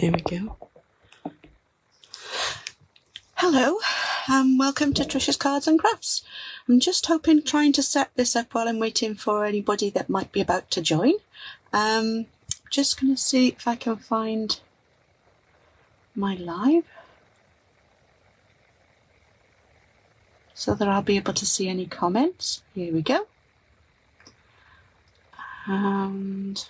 There we go. Hello, welcome to Trisha's Cards and Crafts. I'm just trying to set this up while I'm waiting for anybody that might be about to join. Just going to see if I can find my live so that I'll be able to see any comments. Here we go. And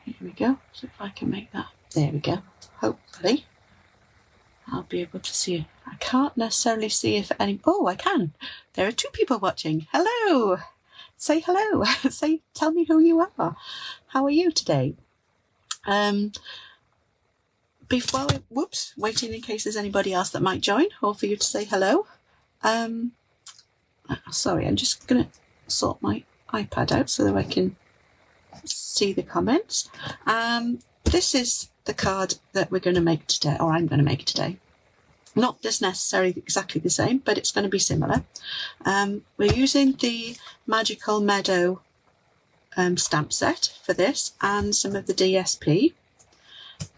here we go. So if I can make that, there we go. Hopefully I'll be able to see. I can't necessarily see if any. Oh, I can. There are two people watching. Hello. Say hello. Tell me who you are. How are you today? Before waiting in case there's anybody else that might join or for you to say hello. Sorry, I'm just gonna sort my iPad out so that I can see the comments. This is the card that we're going to make today, or I'm going to make today. Not this necessarily exactly the same, but it's going to be similar. We're using the Magical Meadow stamp set for this and some of the DSP.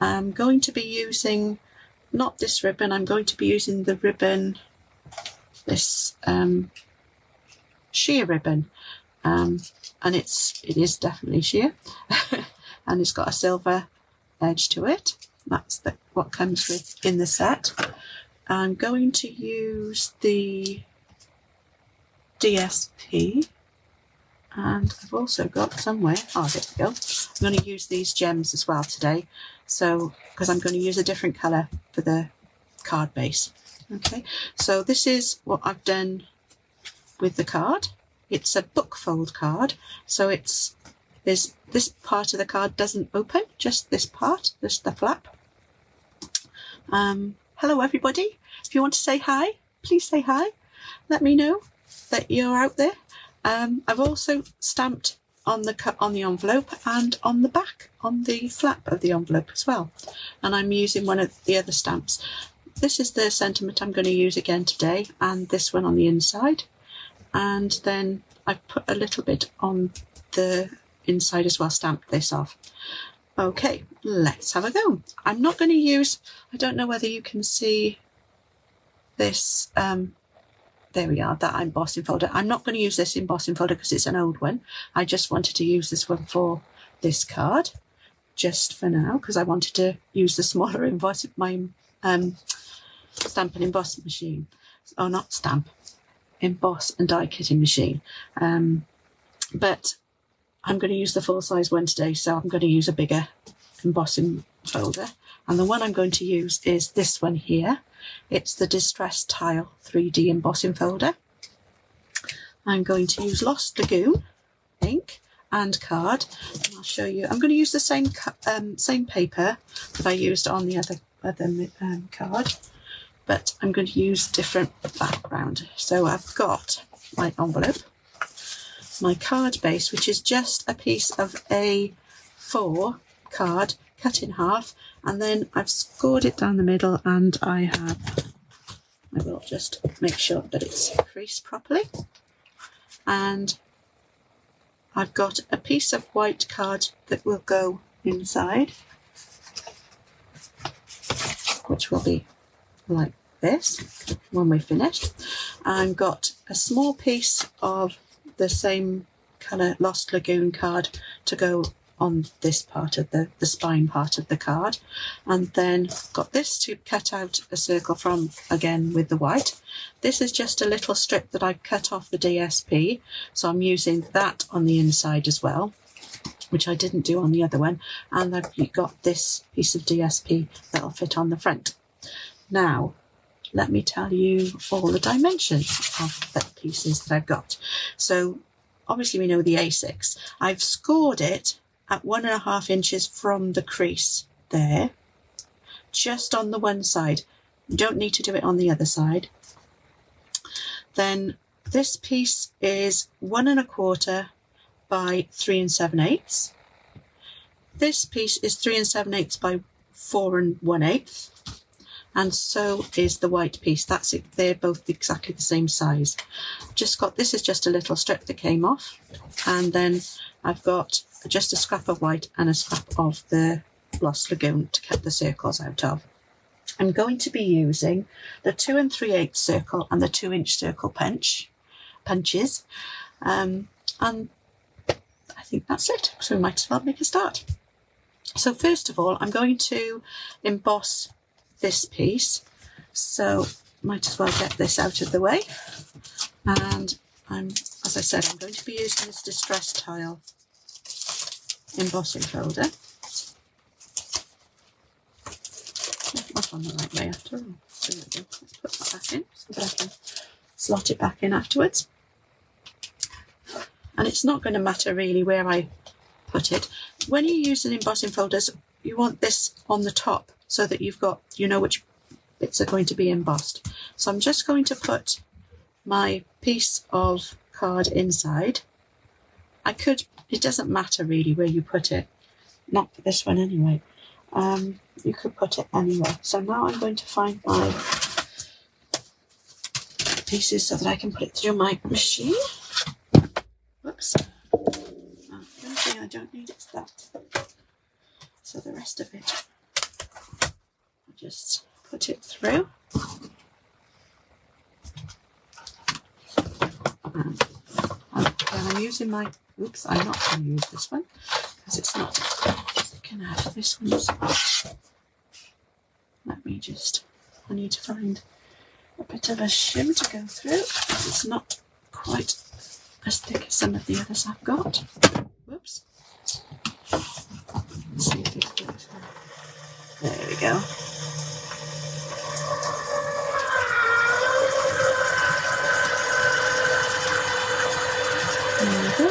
I'm going to be using, not this ribbon, I'm going to be using the ribbon, this sheer ribbon. And it is definitely sheer. And it's got a silver edge to it. That's what comes with in the set. I'm going to use the DSP, and I've also got somewhere, oh there we go, I'm going to use these gems as well today, so because I'm going to use a different colour for the card base. Okay, so this is what I've done with the card. It's a book fold card, so there's this part of the card doesn't open, just this part, just the flap. Hello everybody. If you want to say hi, please say hi. Let me know that you're out there. I've also stamped on the envelope and on the back, on the flap of the envelope as well. And I'm using one of the other stamps. This is the sentiment I'm going to use again today, and this one on the inside. And then I've put a little bit on the inside as well, stamped this off. Okay, let's have a go. I'm not going to use, I don't know whether you can see this, there we are, that embossing folder. I'm not going to use this embossing folder because it's an old one. I just wanted to use this one for this card, just for now, because I wanted to use the smaller emboss, my stamp and embossing machine. Oh, not stamp, emboss and die kitting machine. But I'm going to use the full size one today, so I'm going to use a bigger embossing folder. And the one I'm going to use is this one here. It's the Distress Tile 3D embossing folder. I'm going to use Lost Lagoon ink and card. And I'll show you. I'm going to use the same paper that I used on the other card, but I'm going to use different background. So I've got my envelope, my card base, which is just a piece of A4 card cut in half, and then I've scored it down the middle, and I will just make sure that it's creased properly. And I've got a piece of white card that will go inside, which will be like this when we're finished. I've got a small piece of the same colour Lost Lagoon card to go on this part of the spine part of the card, and then got this to cut out a circle from, again with the white. This is just a little strip that I've cut off the DSP, so I'm using that on the inside as well, which I didn't do on the other one, and I've got this piece of DSP that'll fit on the front. Now let me tell you all the dimensions of the pieces that I've got. So obviously we know the A6. I've scored it at 1.5 inches from the crease there, just on the one side. You don't need to do it on the other side. Then this piece is 1.25 by 3 7/8. This piece is 3 7/8 by 4 1/8. And so is the white piece. That's it. They're both exactly the same size. Just got, this is just a little strip that came off, and then I've got just a scrap of white and a scrap of the Gloss Lagoon to cut the circles out of. I'm going to be using the 2 3/8 circle and the 2-inch circle punches, and I think that's it, so we might as well make a start. So first of all, I'm going to emboss this piece, so might as well get this out of the way. And as I said, I'm going to be using this Distress Tile embossing folder. Not on the right way after all. There we go. Let's put that back in so that I can slot it back in afterwards. And it's not going to matter really where I put it. When you're using embossing folders, you want this on the top so that you know which bits are going to be embossed. So I'm just going to put my piece of card inside. It doesn't matter really where you put it, not for this one anyway. You could put it anywhere. So now I'm going to find my pieces so that I can put it through my machine. Whoops. The only thing I don't need is that. So the rest of it, I'll just put it through. And I'm using my, oops, I'm not going to use this one because it's not thick enough. This one's, I need to find a bit of a shim to go through. It's not quite as thick as some of the others I've got. Whoops. Let's see if it goes. There we go. There we go.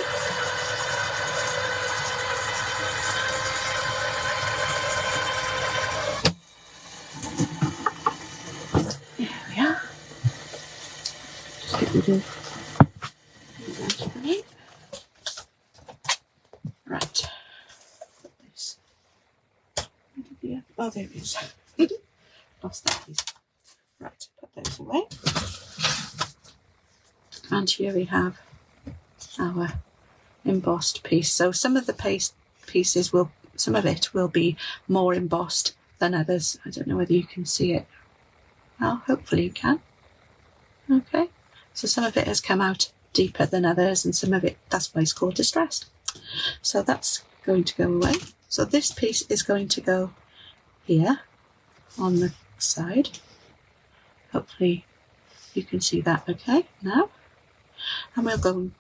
There we are. Just get rid of. Right. Put this. Oh, there it is. Lost that piece. Right, put those away. And here we have our embossed piece. So some of the pieces some of it will be more embossed than others. I don't know whether you can see it. Well, hopefully you can. Okay. So some of it has come out deeper than others, and some of it, that's why it's called distressed. So that's going to go away. So this piece is going to go here on the side. Hopefully you can see that okay now. And I'm going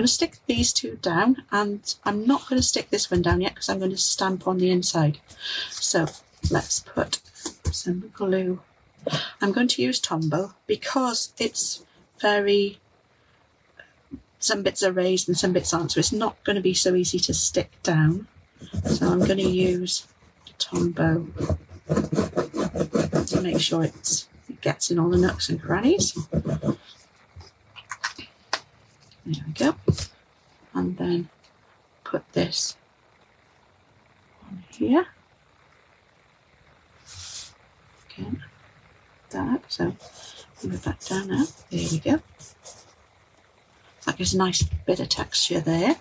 to stick these two down, and I'm not going to stick this one down yet because I'm going to stamp on the inside. So let's put some glue. I'm going to use Tombow because it's some bits are raised and some bits aren't, so it's not going to be so easy to stick down. So I'm going to use Tombow to make sure it gets in all the nooks and crannies. There we go. And then put this on here. Again, that. So move that down now. There we go. That gives a nice bit of texture there.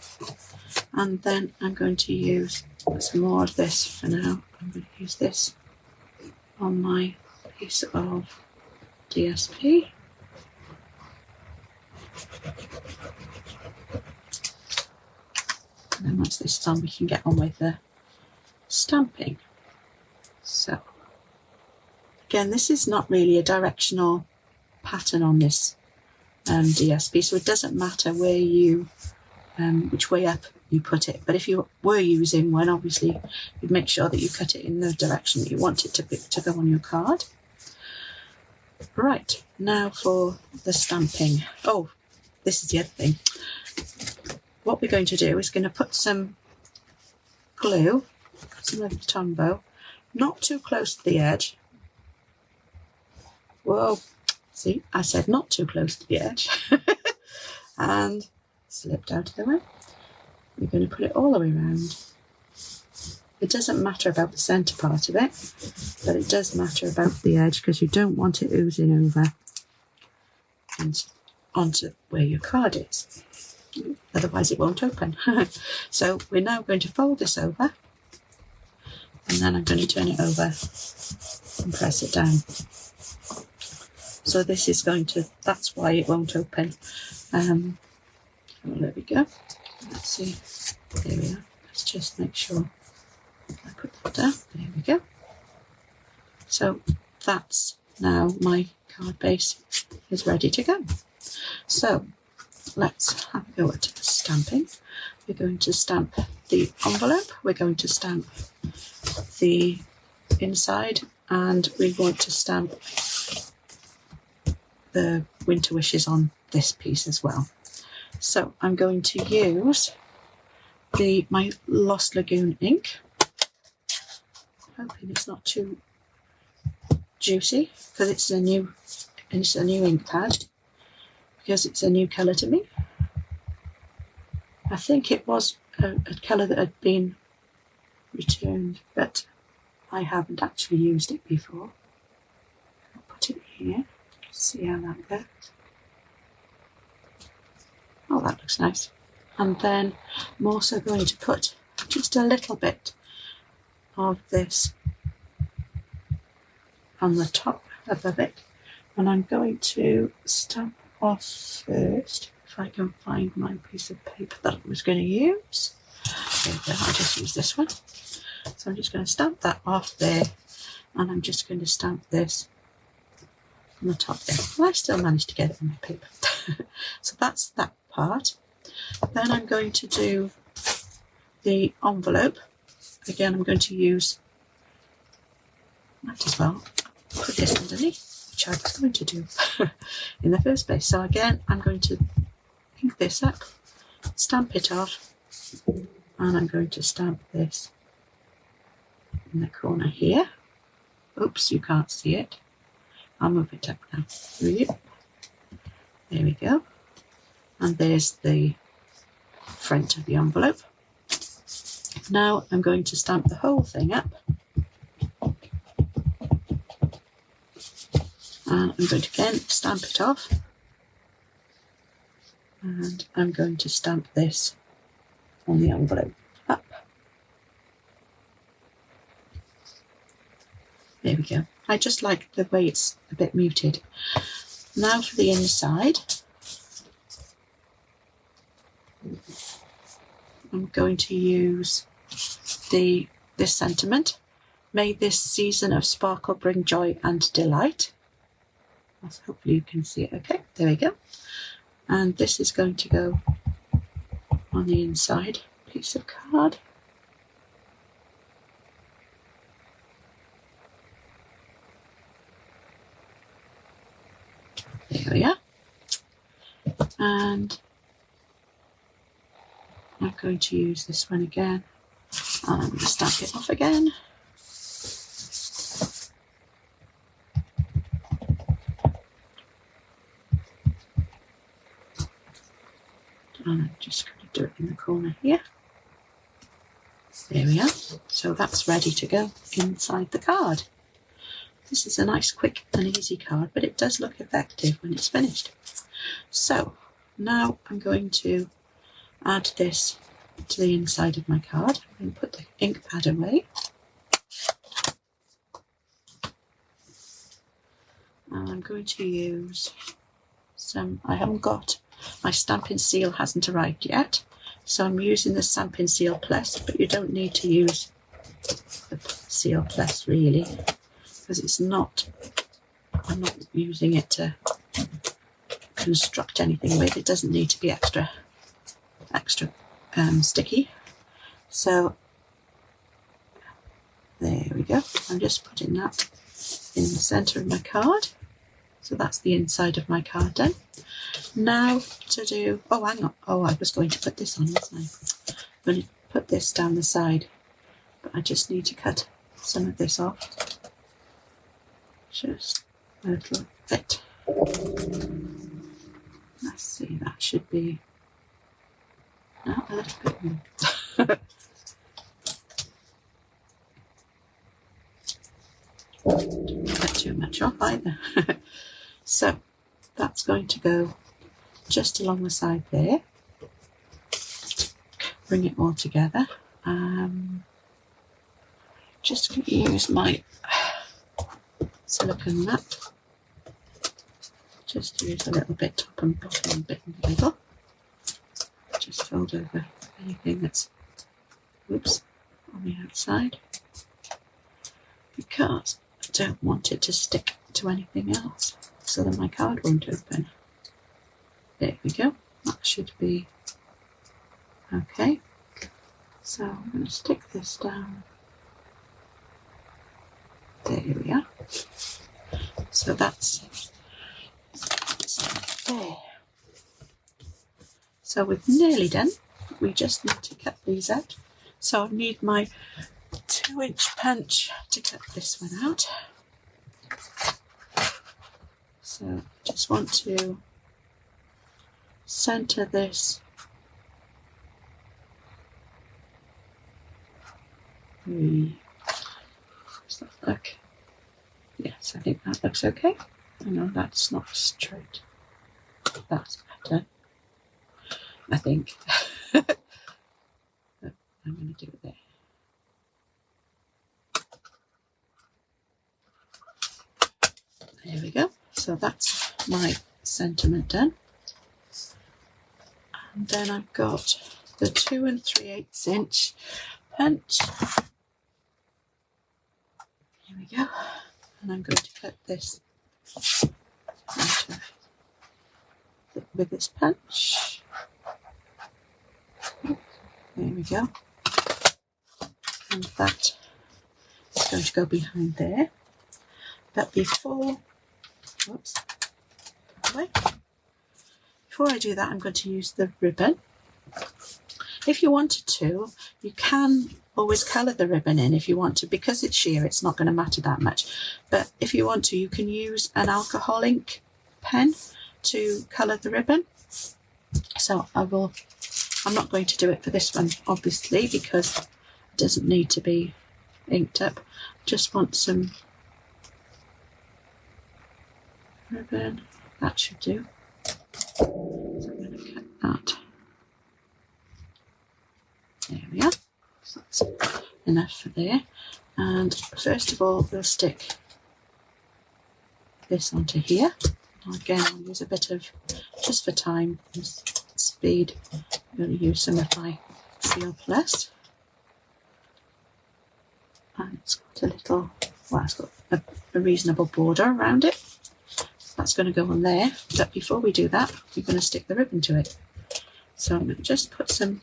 And then I'm going to use some more of this for now. I'm going to use this on my piece of DSP. And then once this is on, we can get on with the stamping. So again, this is not really a directional pattern on this DSP, so it doesn't matter where which way up you put it. But if you were using one, obviously you'd make sure that you cut it in the direction that you want it to go on your card. Right, now for the stamping. Oh, this is the other thing. What we're going to do is going to put some glue, some of the Tombow, not too close to the edge. Whoa, see, I said not too close to the edge. And slipped out of the way. We're going to put it all the way around. It doesn't matter about the centre part of it, but it does matter about the edge because you don't want it oozing over and onto where your card is. otherwise it won't open. So we're now going to fold this over, and then I'm going to turn it over and press it down. So this is going to, that's why it won't open. Well, there we go. Let's see. There we are. Let's just make sure I put that down. There we go. So that's now my card base is ready to go. So let's have a go at stamping. We're going to stamp the envelope, we're going to stamp the inside, and we want to stamp the winter wishes on this piece as well. So I'm going to use my Lost Lagoon ink. Hoping it's not too juicy, because it's a new ink pad, because it's a new colour to me. I think it was a colour that had been returned, but I haven't actually used it before. I'll put it here, see how that goes. Oh, that looks nice. And then I'm also going to put just a little bit of this on the top above it, and I'm going to stamp off first, if I can find my piece of paper that I was going to use. There we go, I'll just use this one. So I'm just going to stamp that off there, and I'm just going to stamp this on the top there. Well, I still managed to get it on my paper. So that's that part. Then I'm going to do the envelope. Again, I'm going to use, might as well put this underneath, which I was going to do in the first place. So again, I'm going to ink this up, stamp it off, and I'm going to stamp this in the corner here. Oops, you can't see it. I'll move it up now. There we go. And there's the front of the envelope. Now I'm going to stamp the whole thing up. And I'm going to again stamp it off. And I'm going to stamp this on the envelope up. There we go. I just like the way it's a bit muted. Now for the inside. I'm going to use this sentiment. May this season of sparkle bring joy and delight. Hopefully you can see it okay. There we go. And this is going to go on the inside piece of card. There we are. And I'm going to use this one again. And I'm going to stamp it off again. And I'm just going to do it in the corner here. There we are. So that's ready to go inside the card. This is a nice, quick and easy card, but it does look effective when it's finished. So now I'm going to add this to the inside of my card. I'm going to put the ink pad away. And I'm going to use some, I haven't got, my stamping seal hasn't arrived yet, so I'm using the Stampin' Seal Plus, but you don't need to use the Seal Plus really, because it's not, I'm not using it to construct anything with. It doesn't need to be extra sticky. So there we go. I'm just putting that in the centre of my card. So that's the inside of my card done. Now to do, oh hang on, oh I was going to put this on, wasn't I? I'm going to put this down the side, but I just need to cut some of this off. Just a little bit. Let's see, that should be a little bit more. Don't cut too much off either. So that's going to go just along the side there. bring it all together. Just going to use my silicone mat. Just use a little bit top and bottom and a bit in the middle. Just fold over anything that's on the outside, because I don't want it to stick to anything else, so that my card won't open. There we go. That should be okay. So I'm going to stick this down. There we are. So that's there. So we're nearly done. We just need to cut these out. So I need my 2-inch punch to cut this one out. So just want to center this. Does that look? Yes, I think that looks okay. I know that's not straight. That's better, I think. But I'm going to do it there. There we go. So that's my sentiment done. And then I've got the 2 3/8 inch punch. Here we go. And I'm going to cut this with this punch. There we go. And that is going to go behind there. But before I do that, I'm going to use the ribbon. If you wanted to, you can always colour the ribbon in if you want to. Because it's sheer, it's not going to matter that much. But if you want to, you can use an alcohol ink pen to colour the ribbon. So I'm not going to do it for this one, obviously, because it doesn't need to be inked up. Just want some ribbon. That should do. So I'm going to cut that. There we are. So that's enough for there. And first of all, we'll stick this onto here. Again, I'll use a bit of, just for time and speed, I'm going to use some of my Seal Plus. And it's got a little, well, it's got a reasonable border around it. That's going to go on there. But before we do that, we're going to stick the ribbon to it. So I'm going to just put some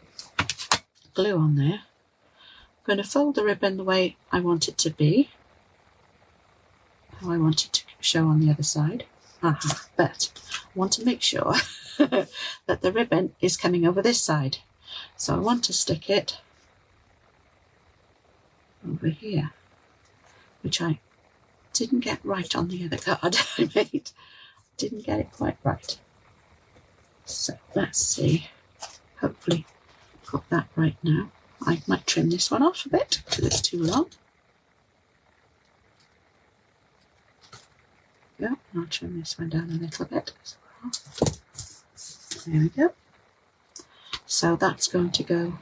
glue on there. I'm going to fold the ribbon the way I want it to be, how I want it to show on the other side. But I want to make sure that the ribbon is coming over this side. So I want to stick it over here, which I didn't get right on the other card I made. Didn't get it quite right. So let's see. Hopefully got that right now. I might trim this one off a bit because it's too long. Yeah, I'll trim this one down a little bit as well. There we go. So that's going to go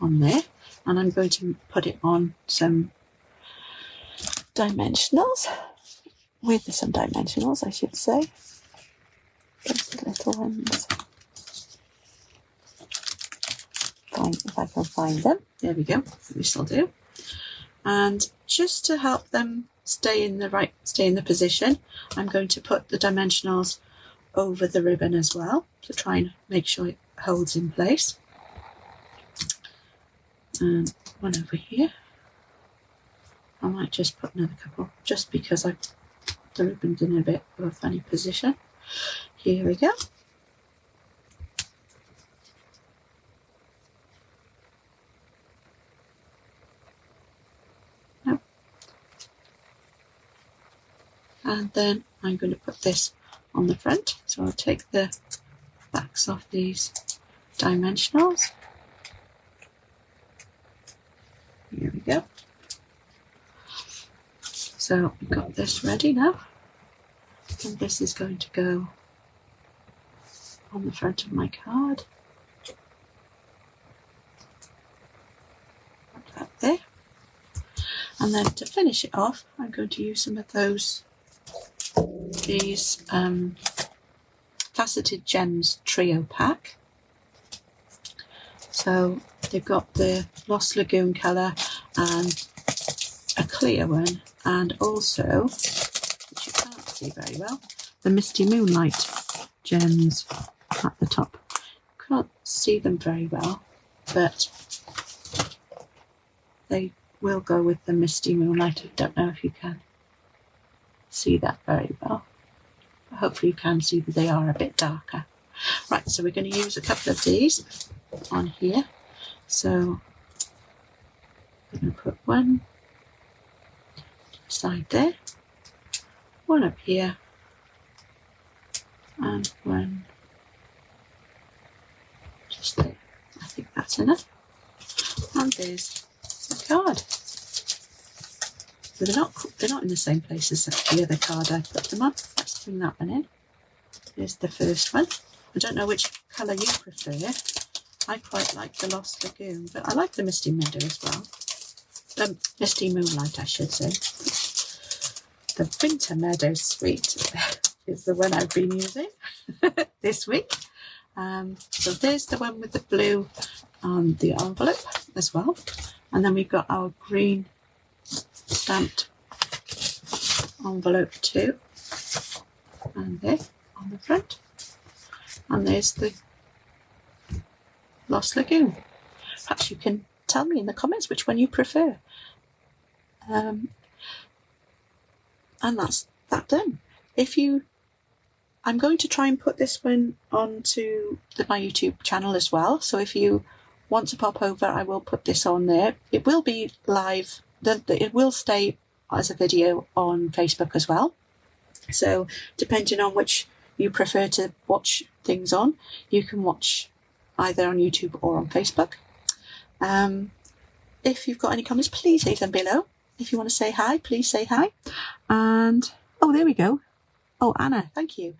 on there, and I'm going to put it on some dimensionals, with some dimensionals, I should say. Those little ones. If I can find them. There we go. We still do. And just to help them stay in the position, I'm going to put the dimensionals over the ribbon as well to try and make sure it holds in place. And one over here. I might just put another couple just because the ribbon's in a bit of a funny position. Here we go. And then I'm going to put this on the front. So I'll take the backs off these dimensionals. Here we go. So we've got this ready now. And this is going to go on the front of my card. And then to finish it off, I'm going to use some of these Faceted Gems Trio Pack. So they've got the Lost Lagoon colour and a clear one, and also, which you can't see very well, the Misty Moonlight gems at the top. Can't see them very well, but they will go with the Misty Moonlight. I don't know if you can see that very well, but hopefully you can see that they are a bit darker. Right, so we're going to use a couple of these on here. So I'm going to put one side there, one up here, and one just there. I think that's enough. And there's the card. So they're not in the same place as the other card I put them on. Let's bring that one in. Here's the first one. I don't know which colour you prefer. I quite like the Lost Lagoon, but I like the Misty Meadow as well. The Misty Moonlight, I should say. The Winter Meadow Suite is the one I've been using this week. So there's the one with the blue on the envelope as well. And then we've got our green stamped envelope too. And there on the front. And there's the Lost Lagoon. Perhaps you can tell me in the comments which one you prefer. And that's that done. I'm going to try and put this one onto my YouTube channel as well. So if you want to pop over, I will put this on there. It will be live. It will stay as a video on Facebook as well. So depending on which you prefer to watch things on, you can watch either on YouTube or on Facebook. If you've got any comments, please leave them below. If you want to say hi, please say hi. And oh, there we go. Oh, Anna, thank you.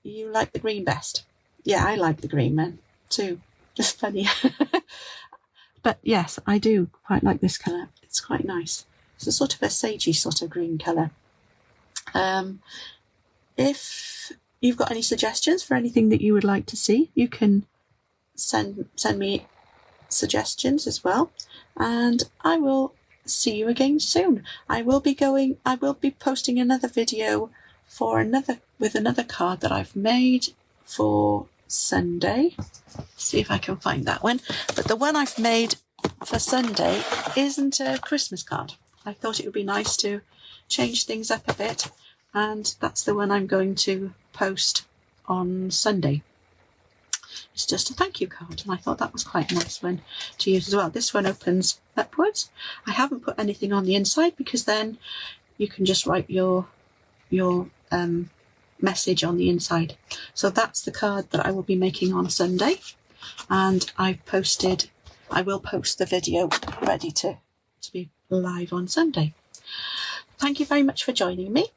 You like the green best. Yeah, I like the green one too. It's funny. But yes, I do quite like this colour. It's quite nice. It's a sort of a sagey sort of green colour. If you've got any suggestions for anything that you would like to see, you can send me suggestions as well. And I will see you again soon. I will be posting another video with another card that I've made for Sunday. See if I can find that one. But the one I've made for Sunday isn't a Christmas card. I thought it would be nice to change things up a bit, and that's the one I'm going to post on Sunday. It's just a thank you card, and I thought that was quite a nice one to use as well. This one opens upwards. I haven't put anything on the inside because then you can just write your message on the inside. So that's the card that I will be making on Sunday, and I will post the video ready to be live on Sunday. Thank you very much for joining me.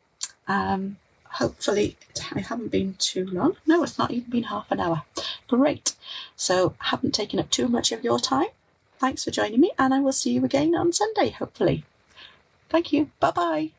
Hopefully I haven't been too long. No, it's not even been half an hour. Great. So I haven't taken up too much of your time. Thanks for joining me, and I will see you again on Sunday, hopefully. Thank you. Bye-bye.